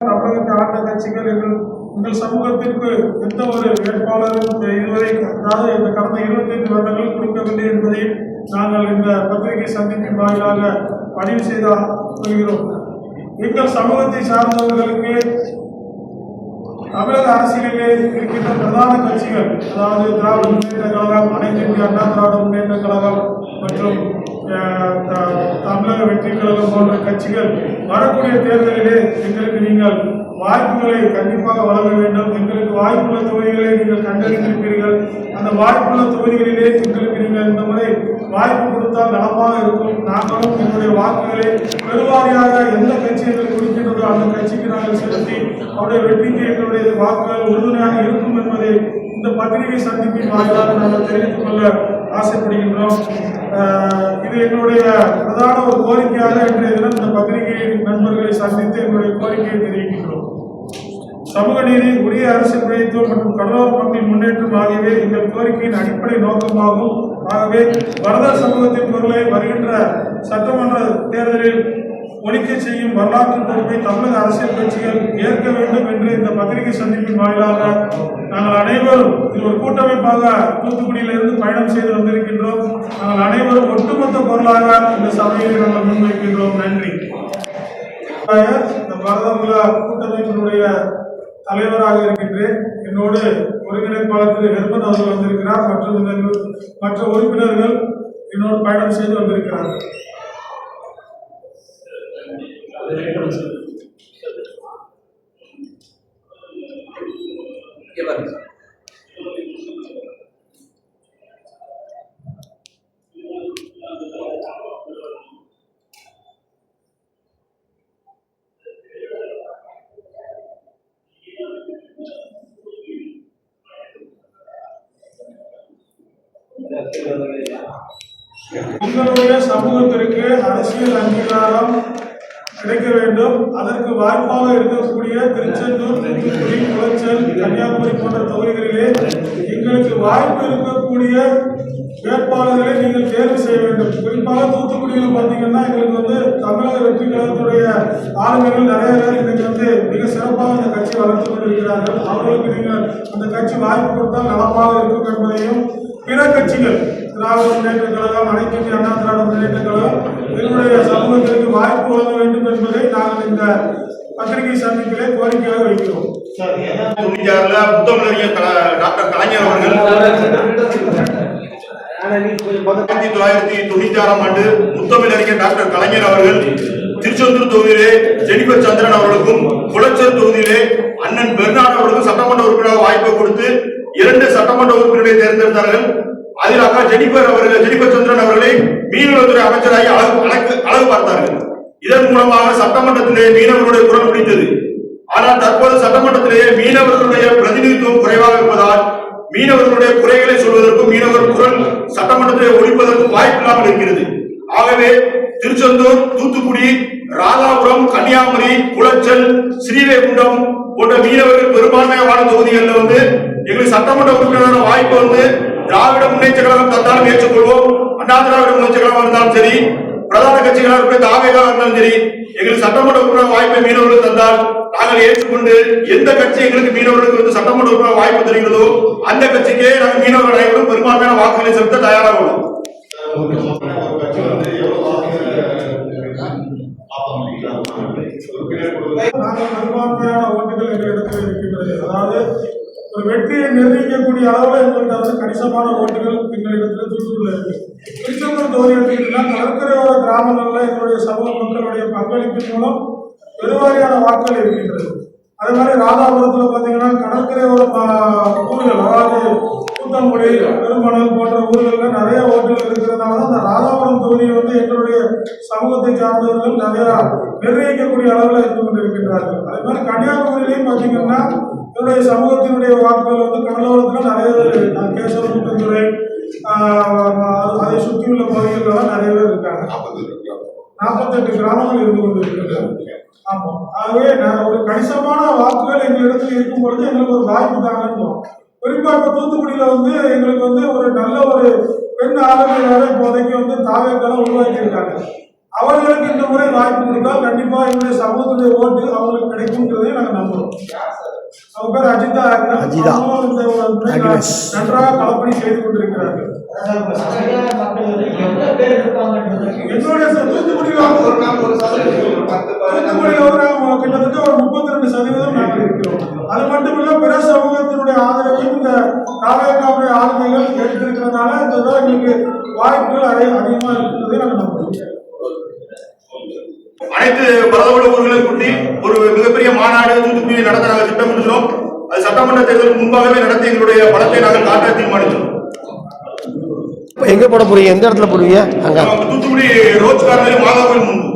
தமிழகத்தை ஆண்ட கட்சிகள் எங்கள் சமூகத்திற்கு எந்த ஒரு வேட்பாளரும் இதுவரை, அதாவது இந்த கடந்த 25 வருடங்கள் கொடுக்கவில்லை என்பதையும் நாங்கள் இந்த பத்திரிகை சந்திப்பின் வாயிலாக பதிவு செய்து கொள்கிறோம். எங்கள் சமூகத்தை சார்ந்தவர்களுக்கு தமிழக அரசியலிலே இருக்கின்ற பிரதான கட்சிகள், அதாவது திராவிட முன்னேற்ற கழகம், அனைத்து இந்திய அண்ணா திராவிட முன்னேற்ற கழகம் மற்றும் தமிழக வெற்றி கழகம் போன்ற கட்சிகள் வரக்கூடிய தேர்தலிலே எங்களுக்கு நீங்கள் வாய்ப்புகளை கண்டிப்பாக வழங்க வேண்டும். எங்களுக்கு வாய்ப்புள்ள தொகுதிகளை நீங்கள் கண்டறிந்திருப்பீர்கள். அந்த வாய்ப்புள்ள தொகுதிகளிலே எங்களுக்கு நீங்கள் இந்த முறை வாய்ப்பு கொடுத்தால் நலமாக இருக்கும். நாங்களும் எங்களுடைய வாக்குகளை பெருவாரியாக எந்த கட்சி எங்களுக்கு கொடுக்கின்றதோ அந்த கட்சிக்கு நாங்கள் செலுத்தி அவருடைய வெற்றிக்கு எங்களுடைய வாக்குகள் உறுதுணையாக இருக்கும் என்பதை இந்த பத்திரிகை சந்திப்பின் வாயிலாக நாங்கள் தெரிவித்துக் கொள்ள ஆசைப்படுகின்றோம். இது எங்களுடைய பிரதான ஒரு கோரிக்கையாக இன்றைய தினம் இந்த பத்திரிகை நண்பர்களை சந்தித்து எங்களுடைய கோரிக்கையை தெரிவிக்கின்றோம். சமூக நீதி, உரிய அரசியல் பிரதித்துவம் மற்றும் கடலோர மக்களின் முன்னேற்றம் ஆகியவை எங்கள் கோரிக்கையின் அடிப்படை நோக்கமாகும். ஆகவே வரதர் சமூகத்தின் பொருளை வருகின்ற சட்டமன்ற தேர்தலில் ஒழிக்க செய்யும் வரலாற்று பொறுப்பை தமிழக அரசியல் கட்சிகள் ஏற்க வேண்டும் என்று இந்த பத்திரிகை சந்திப்பின் வாயிலாக நாங்கள் அனைவரும் இது ஒரு கூட்டமைப்பாக தூத்துக்குடியிலிருந்து பயணம் செய்து வந்திருக்கின்றோம். நாங்கள் அனைவரும் ஒட்டுமொத்த பொருளாக இந்த சபையை நாங்கள் முன்வைக்கின்றோம். நன்றி. இந்த வரதகுல கூட்டமைப்பினுடைய தலைவராக இருக்கின்றேன். என்னோடு ஒருங்கிணைப்பாளர் திரு ஹெர்மன் அவர்கள் வந்திருக்கிறார். மற்றும் மற்ற உறுப்பினர்கள் என்னோடு பயணம் செய்து வந்திருக்கிறார்கள். உங்களுடைய சமூகத்திற்கு அரசியல் அங்கீகாரம் கிடைக்க வேண்டும். அதற்கு வாய்ப்பாக இருக்கக்கூடிய திருச்செந்தூர், தூத்துக்குடி, குளச்சல், கன்னியாகுமரி போன்ற தொகுதிகளிலே எங்களுக்கு வாய்ப்பு இருக்கக்கூடிய வேட்பாளர்களை நீங்கள் தேர்வு செய்ய வேண்டும். குறிப்பாக தூத்துக்குடியில் பார்த்தீங்கன்னா எங்களுக்கு தமிழக வெற்றி கழகத்துடைய ஆளுநர்கள் நிறைய பேர் இன்னைக்கு மிக சிறப்பாக அந்த கட்சி வளர்த்து கொண்டிருக்கிறார்கள். அவர்களுக்கு நீங்கள் அந்த கட்சி வாய்ப்பு கொடுத்தால் நலமாக இருக்கும் என்பதையும், பிற கட்சிகள் திராவிட முன்னேற்ற கழகம், அனைத்து இந்திய அண்ணா திராவிட முன்னேற்ற கழகம் எங்களுடைய சமூகத்திற்கு வாய்ப்பு வழங்க வேண்டும் என்பதை நாங்கள் இந்த பத்திரிகை சந்திப்பிலே கோரிக்கையாக வைக்கிறோம். 96 கலைஞர் அவர்கள் 1996 ஆண்டு முத்தமிழறிஞர் டாக்டர் கலைஞர் அவர்கள் திருச்செந்தூர் தொகுதியிலே ஜெனிபர் சந்திரன் அவர்களுக்கும், குளச்சல் தொகுதியிலே அண்ணன் பெர்னாட் அவர்களுக்கும் சட்டமன்ற உறுப்பினராக வாய்ப்பை கொடுத்து 2 சட்டமன்ற உறுப்பினர்களை தேர்ந்தெடுத்தார்கள். அதில் அக்கா ஜெனிபர் சந்திரன் அவர்களை மீனவத்துறை அமைச்சராகி அழகு பார்த்தார்கள். இதன் மூலமாக சட்டமன்றத்திலே மீனவர்களுடைய குரல் பிடித்தது. ஆனால் தற்போது சட்டமன்றத்திலேயே மீனவர்களுடைய பிரதிநிதித்துவம் குறைவாக இருப்பதால் மீனவர்களுடைய குறைகளை சொல்வதற்கும் மீனவர் குரல் சட்டமன்றத்திலே ஒழிப்பதற்கும் வாய்ப்பில்லாமல் இருக்கிறது. ஆகவே திருச்செந்தூர், தூத்துக்குடி, ராதாபுரம், கன்னியாகுமரி, குளச்சல், ஸ்ரீவைகுண்டம் போன்ற மீனவர்கள் பெரும்பான்மையான தொகுதிகளில் எங்களுக்கு சட்டமன்ற உறுப்பினரான வாய்ப்பு திராவிட முன்னேற்ற கழகம் தந்தாலும் ஏற்றுக்கொள்வோம். அண்ணா திராவிட முன்னேற்ற கழகம் இருந்தாலும் சரி, பிரதான கட்சிகளாக இருக்க தாவேகா இருந்தாலும் சரி, எங்களுக்கு சட்டமன்ற உறுப்பினர் வாய்ப்பை மீனவர்களுக்கு தந்தால் நாங்கள் ஏற்றுக்கொண்டு எந்த கட்சி எங்களுக்கு மீனவர்களுக்கு சட்டமன்ற உறுப்பினர் வாய்ப்பு தருகிறதோ அந்த கட்சிக்கே நாங்கள் மீனவர்கள் அனைவரும் பெரும்பான்மையான வாக்குகளை செலுத்த தயாராக உள்ளோம். பெரும்பான்மையான ஓட்டுகள் எங்களிடத்தில் இருக்கின்றது. அதாவது ஒரு வெற்றியை நிர்ணயிக்கக்கூடிய அளவில் எங்களுக்கு கணிசமான ஓட்டுகள் எங்களிடத்தில் தூத்துக்குடியில் இருக்கு. திருச்செந்தூர் தொகுதி எடுத்துக்கிட்டா கடற்கரையோர கிராமங்களில் எங்களுடைய சமூக மக்களுடைய பங்களிப்பின் மூலம் பெருவாரியான வாக்குகள் இருக்கின்றது. அதே மாதிரி ராதாபுரத்தில் பார்த்தீங்கன்னா கடற்கரையோர ஊர்கள், அதாவது கூத்தங்குடி, பெருமணல் போன்ற ஊர்களில் நிறைய ஓட்டுகள் இருக்கிறதுனால அந்த ராதாபுரம் தொகுதியை எங்களுடைய சமூகத்தை சார்ந்தவர்கள் நிறைய நிர்ணயிக்கக்கூடிய அளவில் இருந்து கொண்டிருக்கின்றார்கள். அதே மாதிரி கன்னியாகுமரியிலையும் பார்த்தீங்கன்னா என்னுடைய சமூகத்தினுடைய வாக்குகள் கடலோரத்தில் நிறைய பேர், கேசவன், பெருந்துறை, அதை சுற்றியுள்ள பகுதிகளெல்லாம் நிறைய பேர் இருக்காங்க. 48 கிராமங்கள் இருந்து கொண்டிருக்கின்றன. ஆமாம். ஆகவே ஒரு கணிசமான வாக்குகள் எங்களிடத்தில் இருக்கும் பொழுது எங்களுக்கு ஒரு வாய்ப்பு தாங்கன்னு. குறிப்பாக இப்போ தூத்துக்குடியில் எங்களுக்கு ஒரு நல்ல ஒரு பெண் ஆளுநராக இப்போதைக்கு தாவேக்களை உருவாக்கி இருக்காங்க. அவர்களுக்கு இந்த முறை வாய்ப்பு கொடுத்தால் கண்டிப்பா என்னுடைய சமூகத்துடைய ஓட்டு அவங்களுக்கு கிடைக்கும்ன்றதை நாங்க நம்புறோம். அவங்க பேர் அஜிதா நன்றாக களப்பணி செய்து கொண்டிருக்கிறார்கள். என்னுடைய தூத்துக்குடியில் கிட்டத்தட்ட ஒரு 32% நாங்கள் இருக்கிறோம். அது மட்டுமில்ல பிற சமூகத்தினுடைய ஆதரவையும் இந்த காவேகாவுடைய ஆளுமைகள் கேட்டிருக்கிறதுனால இந்த எங்களுக்கு வாய்ப்புகள் அதிகமா இருக்கிறதை நாங்கள் நம்புறோம். அனைத்து பரதவள ஊர்களையும் கூட்டி ஒரு மிகப்பெரிய மாநாடு தூத்துக்குடியில் நடத்த நாங்கள் திட்டமிட்டுள்ளோம். அது சட்டமன்ற தேர்தலுக்கு முன்பாகவே நடத்தி எங்களுடைய பலத்தை நாங்கள் காட்ட தீர்மானித்தோம். எங்க போட போறீங்க? எந்த இடத்துல போடுவீங்க? அங்க தூத்துக்குடி ரோஜ் கார்னரில் மாதாவில் முன்பு.